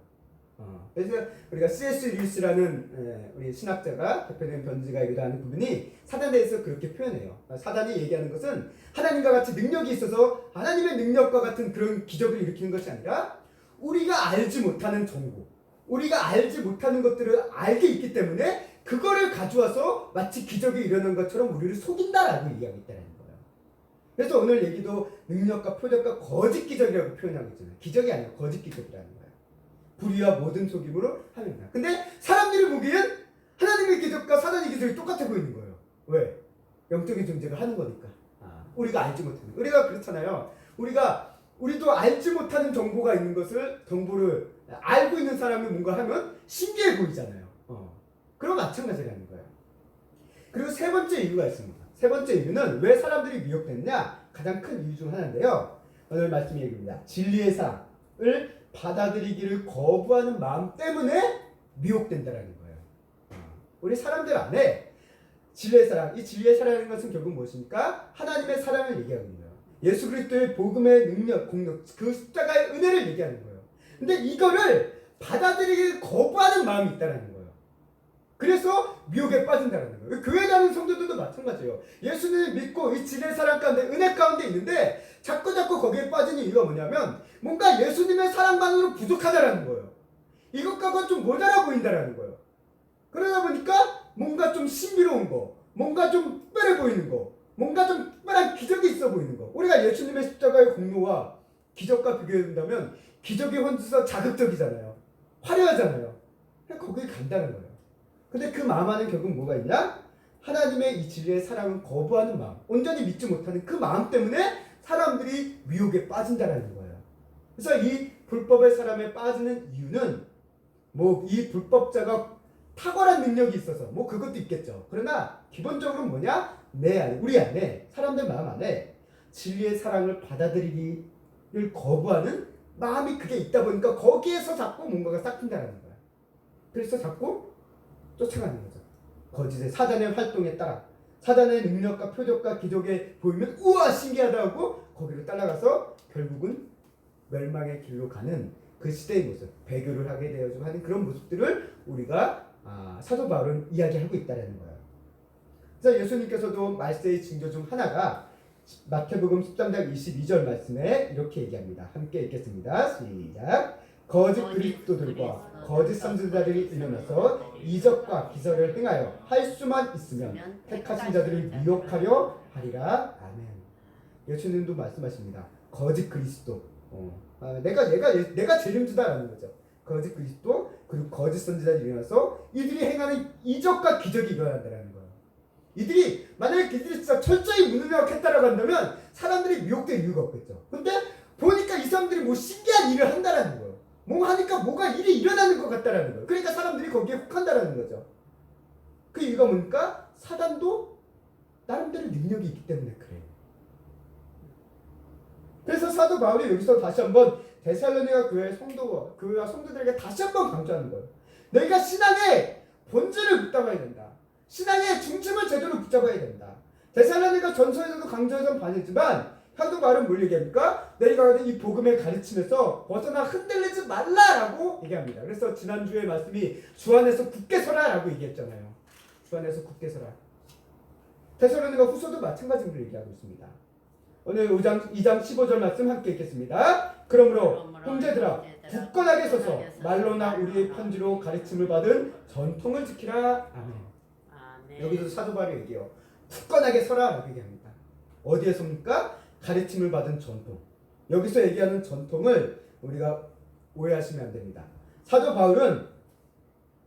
그래서 우리가 C.S. 루이스라는 우리 신학자가 대표적인 변지가이기도 하는 그분이 사단에 대해서 그렇게 표현해요. 사단이 얘기하는 것은 하나님과 같이 능력이 있어서 하나님의 능력과 같은 그런 기적을 일으키는 것이 아니라 우리가 알지 못하는 정보, 우리가 알지 못하는 것들을 알게 있기 때문에 그거를 가져와서 마치 기적이 일어나는 것처럼 우리를 속인다라고 얘기하고 있다는 거예요. 그래서 오늘 얘기도 능력과 표적과 거짓 기적이라고 표현하고 있잖아요. 기적이 아니라 거짓 기적이라는 거예요. 불의와 모든 속임으로 하는 거야. 근데 사람들이 보기엔 하나님의 기적과 사단의 기적이 똑같아 보이는 거예요. 왜? 영적인 존재가 하는 거니까. 우리가 알지 못하는. 우리가 그렇잖아요. 우리도 알지 못하는 정보가 있는 정보를 알고 있는 사람이 뭔가 하면 신기해 보이잖아요. 그런 마찬가지라는 거예요. 그리고 세 번째 이유가 있습니다. 세 번째 이유는 왜 사람들이 미혹됐냐? 가장 큰 이유 중 하나인데요. 오늘 말씀 얘기입니다. 진리의 사랑을 받아들이기를 거부하는 마음 때문에 미혹된다라는 거예요. 우리 사람들 안에 진리의 사랑, 이 진리의 사랑이라는 것은 결국 무엇입니까? 하나님의 사랑을 얘기하는 거예요. 예수 그리스도의 복음의 능력, 공력, 그 십자가의 은혜를 얘기하는 거예요. 근데 이거를 받아들이기를 거부하는 마음이 있다는 거예요. 그래서 미혹에 빠진다는 거예요. 교회 다니는 성도들도 마찬가지예요. 예수님을 믿고 이 진리의 사랑 가운데, 은혜 가운데 있는데 자꾸 거기에 빠지는 이유가 뭐냐면 뭔가 예수님의 사랑만으로 부족하다라는 거예요. 이것과는 좀 모자라 보인다라는 거예요. 그러다 보니까 뭔가 좀 신비로운 거, 뭔가 좀 특별해 보이는 거, 뭔가 좀 특별한 기적이 있어 보이는 거. 우리가 예수님의 십자가의 공로와 기적과 비교해 본다면 기적이 혼자서 자극적이잖아요. 화려하잖아요. 거기에 간다는 거예요. 근데 그 마음 안에 결국 뭐가 있냐? 하나님의 이 진리의 사랑을 거부하는 마음, 온전히 믿지 못하는 그 마음 때문에 사람들이 미혹에 빠진다는 거예요. 그래서 이 불법의 사람에 빠지는 이유는 뭐 이 불법자가 탁월한 능력이 있어서 뭐 그것도 있겠죠. 그러나 기본적으로 뭐냐? 내 안에, 우리 안에, 사람들 마음 안에 진리의 사랑을 받아들이기를 거부하는 마음이 그게 있다 보니까 거기에서 자꾸 뭔가가 싹튼다는 거야. 그래서 자꾸 쫓아가는 거죠. 거짓의 사단의 활동에 따라 사단의 능력과 표적과 기적에 보이면 우와 신기하다 하고 거기로 따라가서 결국은 멸망의 길로 가는 그 시대의 모습, 배교를 하게 되어지고 하는 그런 모습들을 우리가 사도 바울은 이야기하고 있다는 거예요. 그래서 예수님께서도 말세의 징조 중 하나가 마태복음 13장 22절 말씀에 이렇게 얘기합니다. 함께 읽겠습니다. 시작. 거짓 그리스도들과 거짓 선지자들이 일어나서 이적과 기사를 행하여 할 수만 있으면 택하신 자들을 미혹하려 하리라. 아멘. 예수님도 말씀하십니다. 거짓 그리스도. 내가 재림주다라는 거죠. 거짓 그리스도 그리고 거짓 선지자들이 일어나서 이들이 행하는 이적과 기적이 일어난다는 거예요. 이들이 만약에 그들이 진짜 철저히 무능력했다라고 한다면 사람들이 미혹될 이유가 없겠죠. 근데 보니까 이 사람들이 뭐 신기한 일을 한다라는 거예요. 뭐 하니까 뭐가 일이 일어나는 것 같다라는 거예요. 그러니까 사람들이 거기에 혹한다라는 거죠. 그 이유가 뭡니까? 사단도 나름대로 능력이 있기 때문에 그래요. 그래서 사도 바울이 여기서 다시 한번 데살로니가 교회와 성도들에게 다시 한번 강조하는 거예요. 너희가 신앙의 본질을 붙잡아야 된다. 신앙의 중심을 제대로 붙잡아야 된다. 데살로니가 전서에서도 강조하던 바이지만 사도 바울은 뭘 얘기합니까? 너희가 이 복음의 가르침에서 벗어나 흔들리지 말라라고 얘기합니다. 그래서 지난주에 말씀이 주 안에서 굳게 서라라고 얘기했잖아요. 주 안에서 굳게 서라. 데살로니가 후서도 마찬가지로 얘기하고 있습니다. 오늘 2장 15절 말씀 함께 읽겠습니다. 그러므로 형제들아 굳건하게 서서 말로나 우리의 편지로 가르침을 받은 전통을 지키라. 아멘. 여기서 사도 바울이 얘기해요. 굳건하게 서라라고 얘기합니다. 어디에 섭니까? 가르침을 받은 전통. 여기서 얘기하는 전통을 우리가 오해하시면 안 됩니다. 사도 바울은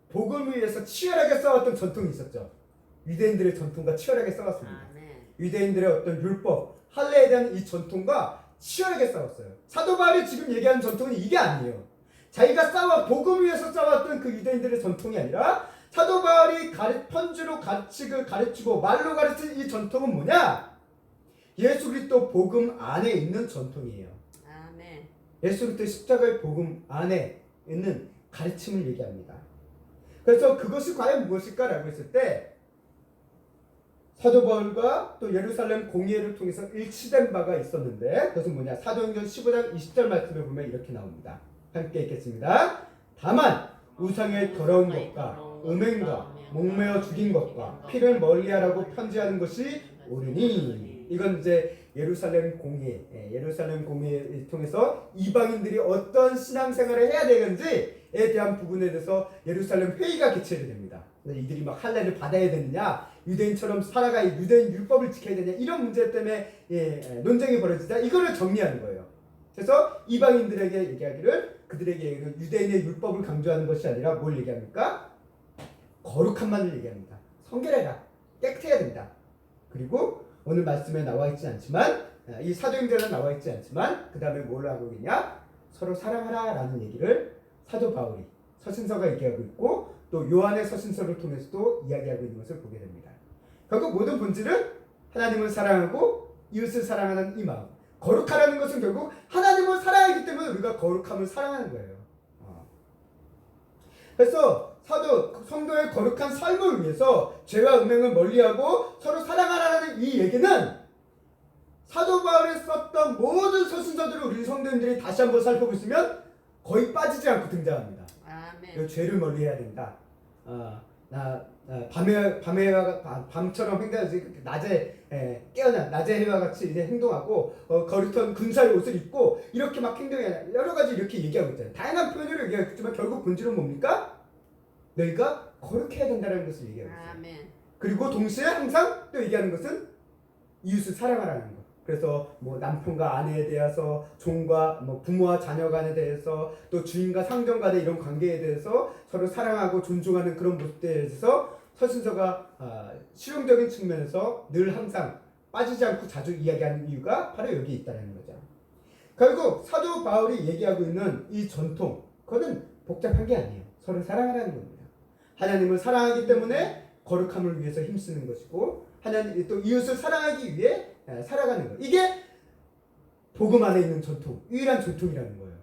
복음을 위해서 치열하게 싸웠던 전통이 있었죠. 유대인들의 전통과 치열하게 싸웠습니다. 유대인들의 어떤 율법, 할례에 대한 이 전통과 치열하게 싸웠어요. 사도 바울이 지금 얘기하는 전통은 이게 아니에요. 자기가 복음을 위해서 싸웠던 그 유대인들의 전통이 아니라 사도 바울이 편지로 가르치고 말로 가르친 이 전통은 뭐냐? 예수 그리스도 복음 안에 있는 전통이에요. 아멘. 예수 그리스도 십자가의 복음 안에 있는 가르침을 얘기합니다. 그래서 그것이 과연 무엇일까라고 했을 때 사도 바울과 또 예루살렘 공의회를 통해서 일치된 바가 있었는데 그것은 뭐냐? 사도행전 15장 20절 말씀에 보면 이렇게 나옵니다. 함께 읽겠습니다. 다만 우상의 더러운 것과 음행과 목매어 죽인 것과 피를 멀리하라고 편지하는 것이 옳으니 이건 이제 예루살렘 공의회를 통해서 이방인들이 어떤 신앙생활을 해야 되는지에 대한 부분에 대해서 예루살렘 회의가 개최가 됩니다. 이들이 막 할례를 받아야 되느냐, 유대인처럼 살아가야 유대인 율법을 지켜야 되느냐 이런 문제 때문에 논쟁이 벌어지자 이거를 정리하는 거예요. 그래서 이방인들에게 얘기하기를 그들에게 유대인의 율법을 강조하는 것이 아니라 뭘 얘기합니까? 거룩함만을 얘기합니다. 성결해라, 깨끗해야 된다. 그리고 오늘 말씀에 나와 있지 않지만 이 사도행전에 나와 있지 않지만 그 다음에 뭘 하고 있냐? 서로 사랑하라 라는 얘기를 사도 바울이 서신서가 얘기하고 있고 또 요한의 서신서를 통해서도 이야기하고 있는 것을 보게 됩니다. 결국 모든 본질은 하나님을 사랑하고 이웃을 사랑하는 이 마음. 거룩하라는 것은 결국 하나님을 사랑하기 때문에 우리가 거룩함을 사랑하는 거예요. 그래서 성도의 거룩한 삶을 위해서 죄와 음행을 멀리하고 서로 사랑하라는 이 얘기는 사도 바울이 썼던 모든 서신서들을 우리 성도님들이 다시 한번 살펴보시면 거의 빠지지 않고 등장합니다. 아멘. 죄를 멀리해야 된다. 밤처럼 행동하지 낮에 깨어난 낮의 해와 같이 이제 행동하고 거룩한 군사의 옷을 입고 이렇게 막 행동해야 여러 가지 이렇게 얘기하고 있잖아요. 다양한 표현으로 얘기하고 있지만 결국 본질은 뭡니까? 너희가 거룩해야 된다는 것을 얘기하고 있어요. 아멘. 그리고 동시에 항상 또 얘기하는 것은 이웃을 사랑하라는 것. 그래서 뭐 남편과 아내에 대해서, 종과 뭐 부모와 자녀 간에 대해서, 또 주인과 상전 간의 이런 관계에 대해서 서로 사랑하고 존중하는 그런 모습들에 대해서 서신서가 실용적인 측면에서 늘 항상 빠지지 않고 자주 이야기하는 이유가 바로 여기 있다는 거죠. 결국 사도 바울이 얘기하고 있는 이 전통, 그거는 복잡한 게 아니에요. 서로 사랑하라는 겁니다. 하나님을 사랑하기 때문에 거룩함을 위해서 힘쓰는 것이고, 하나님 또 이웃을 사랑하기 위해 살아가는 것. 이게 복음 안에 있는 전통, 유일한 전통이라는 거예요.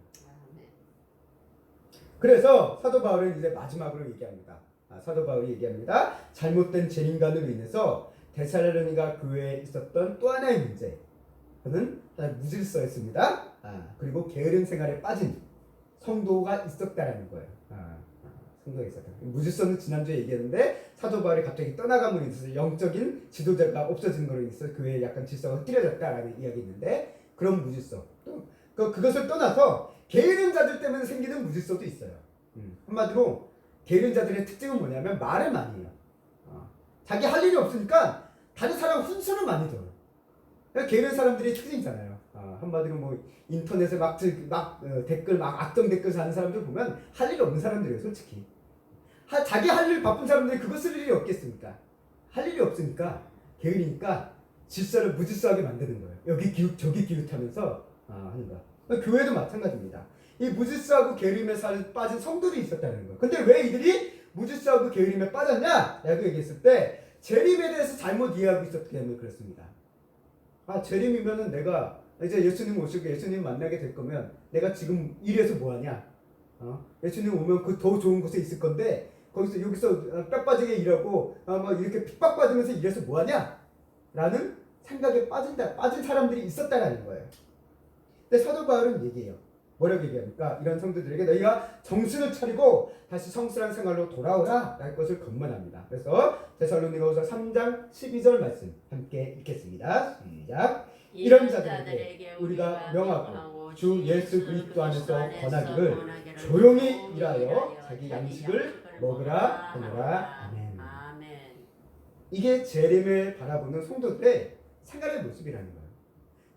그래서 사도 바울은 이제 마지막으로 얘기합니다. 사도 바울이 얘기합니다. 잘못된 죄인간으로 인해서 데살로니가 교회에 있었던 또 하나의 문제, 그는 무질서였습니다. 그리고 게으른 생활에 빠진 성도가 있었다라는 거예요. 성도가 있었다. 무질서는 지난주에 얘기했는데 사도 바울이 갑자기 떠나감으로 인해서 영적인 지도자가 없어진 거로 인해서 교회에 약간 질서가 흐트러졌다라는 이야기 있는데, 그런 무질서, 또 그것을 떠나서 게으른 자들 때문에 생기는 무질서도 있어요. 한마디로 게으른 자들의 특징은 뭐냐면 말을 많이 해요. 자기 할 일이 없으니까 다른 사람 훈수를 많이 둬요. 게으른 사람들이 특징이잖아요. 한마디로 뭐 인터넷에 댓글 악성 댓글 사는 사람들 보면 할 일 없는 사람들이에요, 솔직히. 자기 할 일 바쁜 사람들이 그거 쓸 일이 없겠습니까? 할 일이 없으니까 게으르니까 질서를 무질서하게 만드는 거예요. 여기 기웃 저기 기웃하면서 하는 거. 교회도 마찬가지입니다. 이 무질서하고 게으름에 빠진 성도들이 있었다는 거예요. 근데 왜 이들이 무질서하고 게으름에 빠졌냐? 라고 얘기했을 때 재림에 대해서 잘못 이해하고 있었기 때문에 그렇습니다. 재림이면은 내가 이제 예수님 오시고 예수님 만나게 될 거면 내가 지금 일해서 뭐 하냐? 예수님 오면 그 더 좋은 곳에 있을 건데 거기서 여기서 뼈 빠지게 일하고 막 이렇게 핍박받으면서 일해서 뭐 하냐? 라는 생각에 빠진 사람들이 있었다라는 거예요. 근데 사도 바울은 얘기해요. 뭐라고 얘기합니까? 이런 성도들에게 너희가 정신을 차리고 다시 성실한 생활로 돌아오라 할 것을 권면합니다. 그래서 데살로니가후서 3장 12절 말씀 함께 읽겠습니다. 시작. 이런 자들에게 우리가 명하고 주 예수 그리스도 안에서 권하기를 조용히 일하여 자기 양식을 먹으라 하노라. 아멘. 이게 재림을 바라보는 성도들의 생활의 모습이라는 거예요.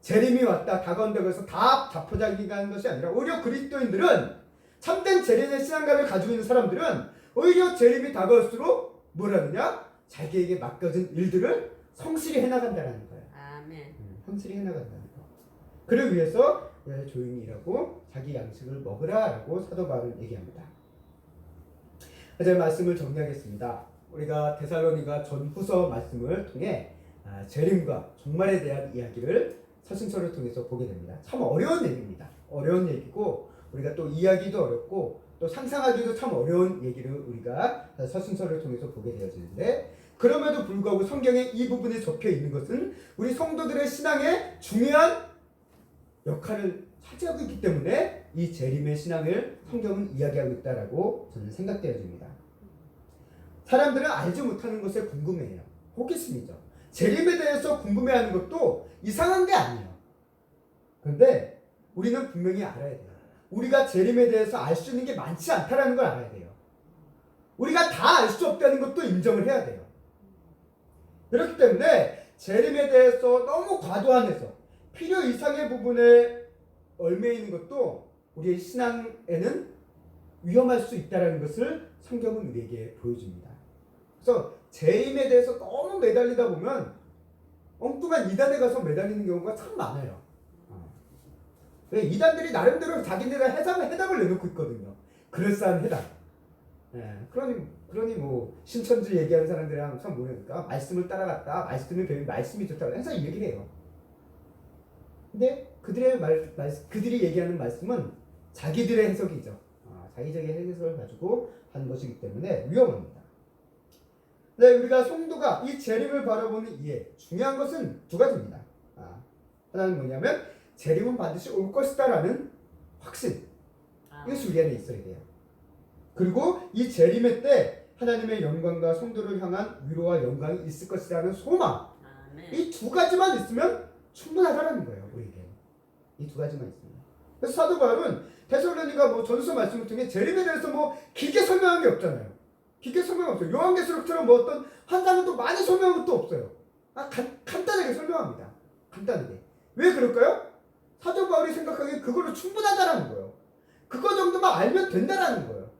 재림이 왔다 다가온다고 해서 다 자포자기하는 것이 아니라, 오히려 그리스도인들은, 참된 재림의 신앙감을 가지고 있는 사람들은 오히려 재림이 다가올수록 뭘 하느냐? 자기에게 맡겨진 일들을 성실히 해나간다는 거예요. 아멘. 성실히 해나간다는 거. 그를 위해서 조용히 일하고 자기 양식을 먹으라라고 사도 바울은 얘기합니다. 이제 말씀을 정리하겠습니다. 우리가 데살로니가 전후서 말씀을 통해 재림과 종말에 대한 이야기를 서신서를 통해서 보게 됩니다. 참 어려운 얘기입니다. 어려운 얘기고, 우리가 또 이해하기도 어렵고 또 상상하기도 참 어려운 얘기를 우리가 서신서를 통해서 보게 되어지는데, 그럼에도 불구하고 성경에 이 부분이 적혀 있는 것은 우리 성도들의 신앙에 중요한 역할을 차지하고 있기 때문에 이 재림의 신앙을 성경은 이야기하고 있다라고 저는 생각되어집니다. 사람들은 알지 못하는 것에 궁금해해요. 호기심이죠. 재림에 대해서 궁금해하는 것도 이상한 게 아니에요. 그런데 우리는 분명히 알아야 돼요. 우리가 재림에 대해서 알 수 있는 게 많지 않다는 걸 알아야 돼요. 우리가 다 알 수 없다는 것도 인정을 해야 돼요. 그렇기 때문에 재림에 대해서 너무 과도한해서 필요 이상의 부분에 얽매 있는 것도 우리의 신앙에는 위험할 수 있다는 것을 성경은 우리에게 보여줍니다. 그래서 재림에 대해서 너무 매달리다 보면 엉뚱한 이단에 가서 매달리는 경우가 참 많아요. 이단들이 나름대로 자기네가 해답을 내놓고 있거든요. 그럴싸한 해답. 그러니 뭐 신천지 얘기하는 사람들이랑 참 모르니까 말씀을 따라갔다. 말씀을 배우면 말씀이 좋다고 항상 얘기를 해요. 근데 그들이 얘기하는 말씀은 자기들의 해석이죠. 자기적인 해석을 가지고 하는 것이기 때문에 위험합니다. 네, 우리가 성도가 이 재림을 바라보는 이해, 중요한 것은 두 가지입니다. 하나는 뭐냐면 재림은 반드시 올 것이다라는 확신, 이것이 우리 안에 있어야 돼요. 그리고 이 재림의 때 하나님의 영광과 성도를 향한 위로와 영광이 있을 것이라는 소망, 이 두 가지만 있으면 충분하다는 거예요. 우리에게 이 두 가지만 있으면. 그래서 사도 바울은 데살로니가 전서 말씀을 통해 재림에 대해서 길게 설명한 게 없잖아요. 깊게 설명 없어요. 요한계시록처럼 어떤 한 단어도 많이 설명한 것도 없어요. 간단하게 설명합니다. 간단하게. 왜 그럴까요? 사도 바울이 생각하기에 그걸로 충분하다라는 거예요. 그거 정도만 알면 된다라는 거예요.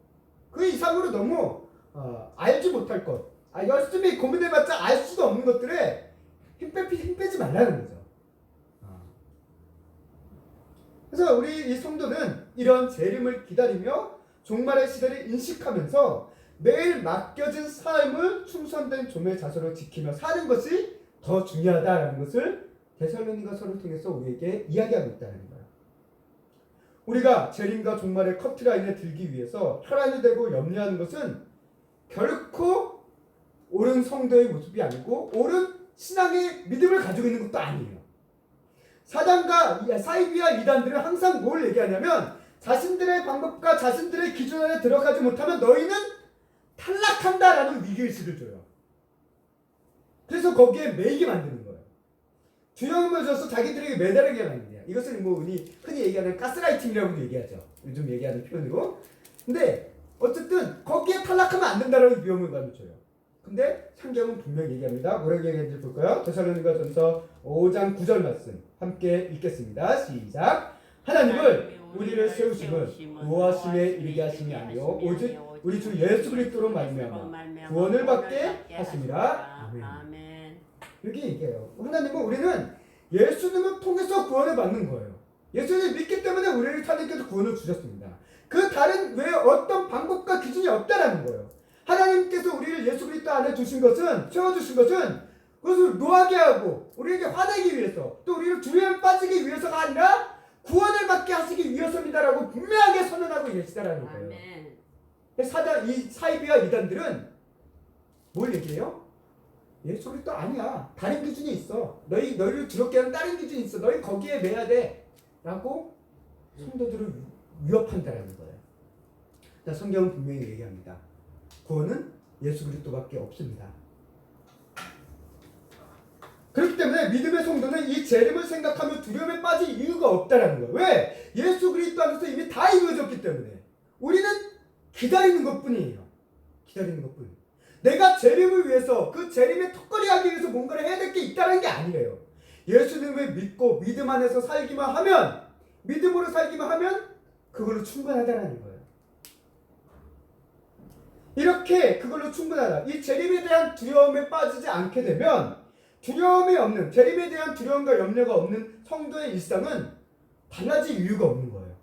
그 이상으로 너무 알지 못할 것, 열심히 고민해봤자 알 수도 없는 것들에 힘 빼지 말라는 거죠. 그래서 우리 이 성도는 이런 재림을 기다리며 종말의 시대를 인식하면서 매일 맡겨진 삶을 충성된 종의 자세로 지키며 사는 것이 더 중요하다라는 것을 데살로니가서를 통해서 우리에게 이야기하고 있다는 거예요. 우리가 재림과 종말의 커트라인에 들기 위해서 혈안이 되고 염려하는 것은 결코 옳은 성도의 모습이 아니고 옳은 신앙의 믿음을 가지고 있는 것도 아니에요. 사단과 사이비와 이단들은 항상 뭘 얘기하냐면 자신들의 방법과 자신들의 기준 안에 들어가지 못하면 너희는 탈락한다라는 위기의식을 줘요. 그래서 거기에 매이게 만드는 거예요. 두려움을 줘서 자기들에게 매달리게 만드냐. 이것을 뭐 흔히 얘기하는 가스라이팅이라고도 얘기하죠. 요즘 얘기하는 표현으로. 근데 어쨌든 거기에 탈락하면 안 된다라는 위험을 가르쳐요. 근데 성경은 분명히 얘기합니다. 뭐라고 얘기하는지 볼까요? 데살로니가전서 5장 9절 말씀 함께 읽겠습니다. 시작. 하나님을 우리를 세우심은 노하심에 이르게 하심이 아니요 오직 우리 주 예수 그리스도로 말미암아 구원을 받게 하심이라. 아멘. 이렇게 얘기해요. 하나님은 우리는 예수님을 통해서 구원을 받는 거예요. 예수님을 믿기 때문에 우리를 하나님께서 구원을 주셨습니다. 그 다른 외에 어떤 방법과 기준이 없다라는 거예요. 하나님께서 우리를 예수 그리스도 안에 두신 것은, 채워주신 것은 그것을 노하게 하고 우리에게 화내기 위해서, 또 우리를 두려움에 빠지기 위해서가 아니라 구원을 받게 하시기 위해서입니다라고 분명하게 선언하고 계시다라는 거예요. 이 사이비와 이단들은 뭘 얘기해요? 예수 그리스도 아니야. 다른 기준이 있어. 너희를 두렵게 하는 다른 기준이 있어. 너희 거기에 매야 돼. 라고 성도들을 위협한다라는 거예요. 성경은 분명히 얘기합니다. 구원은 예수 그리스도밖에 없습니다. 그렇기 때문에 믿음의 성도는 이 재림을 생각하며 두려움에 빠질 이유가 없다라는 거예요. 왜? 예수 그리스도 안에서 이미 다 이루어졌기 때문에 우리는 기다리는 것뿐이에요. 기다리는 것뿐. 내가 재림을 위해서 그 재림에 턱걸이 하기 위해서 뭔가를 해야 될 게 있다는 게 아니래요. 예수님을 믿고 믿음 안에서 살기만 하면, 믿음으로 살기만 하면 그걸로 충분하다는 거예요. 이렇게 그걸로 충분하다. 이 재림에 대한 두려움에 빠지지 않게 되면 두려움이 없는, 재림에 대한 두려움과 염려가 없는 성도의 일상은 달라질 이유가 없는 거예요.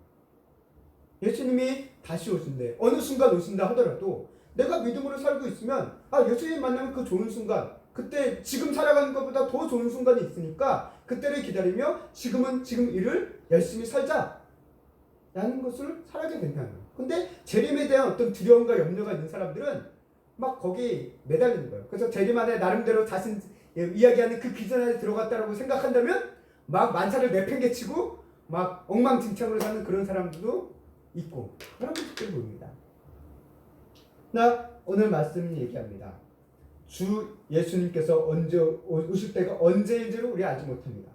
예수님이 다시 오신대, 어느 순간 오신다 하더라도 내가 믿음으로 살고 있으면 예수님 만나면 그 좋은 순간, 그때 지금 살아가는 것보다 더 좋은 순간이 있으니까 그때를 기다리며 지금 일을 열심히 살자 라는 것을 살아게 된다는 거예요. 근데 재림에 대한 어떤 두려움과 염려가 있는 사람들은 막 거기 매달리는 거예요. 그래서 재림 안에 나름대로 자신 이야기하는 그 기준 안에 들어갔다라고 생각한다면 막 만사를 내팽개치고 막 엉망진창으로 사는 그런 사람들도 있고 그런 모습들 보입니다. 나 오늘 말씀이 얘기합니다. 주 예수님께서 언제 오실 때가 언제인지를 우리 알지 못합니다.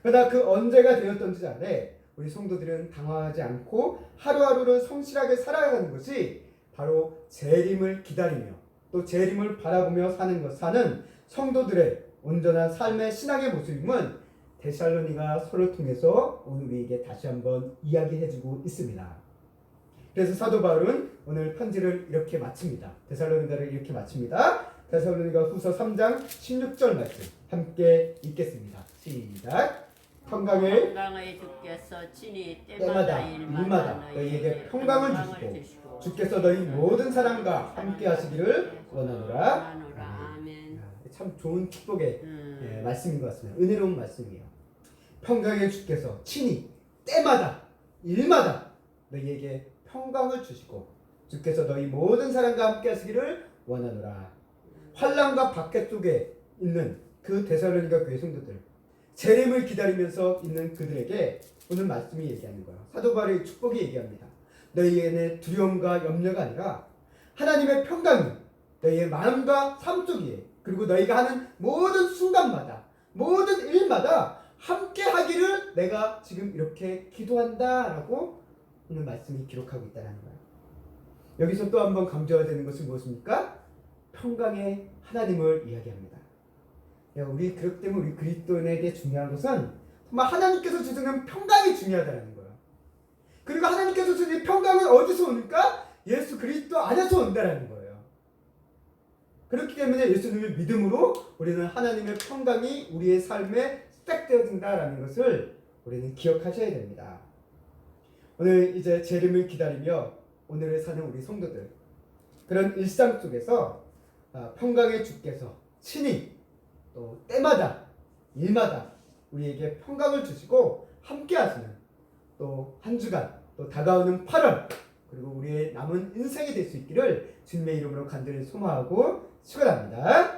그러나 그 언제가 되었던지 안에 우리 성도들은 당황하지 않고 하루하루를 성실하게 살아가는 것이 바로 재림을 기다리며 또 재림을 바라보며 사는 성도들의 온전한 삶의 신앙의 모습임은 데살로니가서를 통해서 오늘 우리에게 다시 한번 이야기해주고 있습니다. 그래서 사도 바울은 오늘 편지를 이렇게 마칩니다. 데살로니가를 이렇게 마칩니다. 데살로니가 후서 3장 16절 말씀 함께 읽겠습니다. 시작. 평강의 주께서 친히 때마다 일마다 너희에게 평강을 주시고 주께서 너희 모든 사람과 함께 하시기를 원하노라. 아멘. 참 좋은 축복의 말씀인 것 같습니다. 은혜로운 말씀이에요. 평강의 주께서 친히 때마다 일마다 너희에게 평강을 주시고 주께서 너희 모든 사람과 함께 하시기를 원하노라. 환난과 박해 속에 있는 그 데살로니가 교회 성도들, 재림을 기다리면서 있는 그들에게 오늘 말씀이 얘기하는 거예요. 사도 바울의 축복이 얘기합니다. 너희에게는 두려움과 염려가 아니라 하나님의 평강이 너희의 마음과 삶 속에, 그리고 너희가 하는 모든 순간마다 모든 일마다 함께 하기를 내가 지금 이렇게 기도한다 라고 오늘 말씀이 기록하고 있다는 거예요. 여기서 또 한번 강조해야 되는 것은 무엇입니까? 평강의 하나님을 이야기합니다. 우리 그렇기 때문에 우리 그리스도인에게 중요한 것은 정말 하나님께서 주시는 평강이 중요하다는 거예요. 그리고 하나님께서 주시는 평강은 어디서 오니까? 예수 그리스도 안에서 온다는 거예요. 그렇기 때문에 예수님을 믿음으로 우리는 하나님의 평강이 우리의 삶에 시작되어진다라는 것을 우리는 기억하셔야 됩니다. 오늘 이제 재림을 기다리며 오늘을 사는 우리 성도들, 그런 일상 속에서 평강의 주께서 친히 또 때마다 일마다 우리에게 평강을 주시고 함께 하시는 또 한 주간 또 다가오는 8월 그리고 우리의 남은 인생이 될 수 있기를 주님의 이름으로 간절히 소망하고 축원합니다.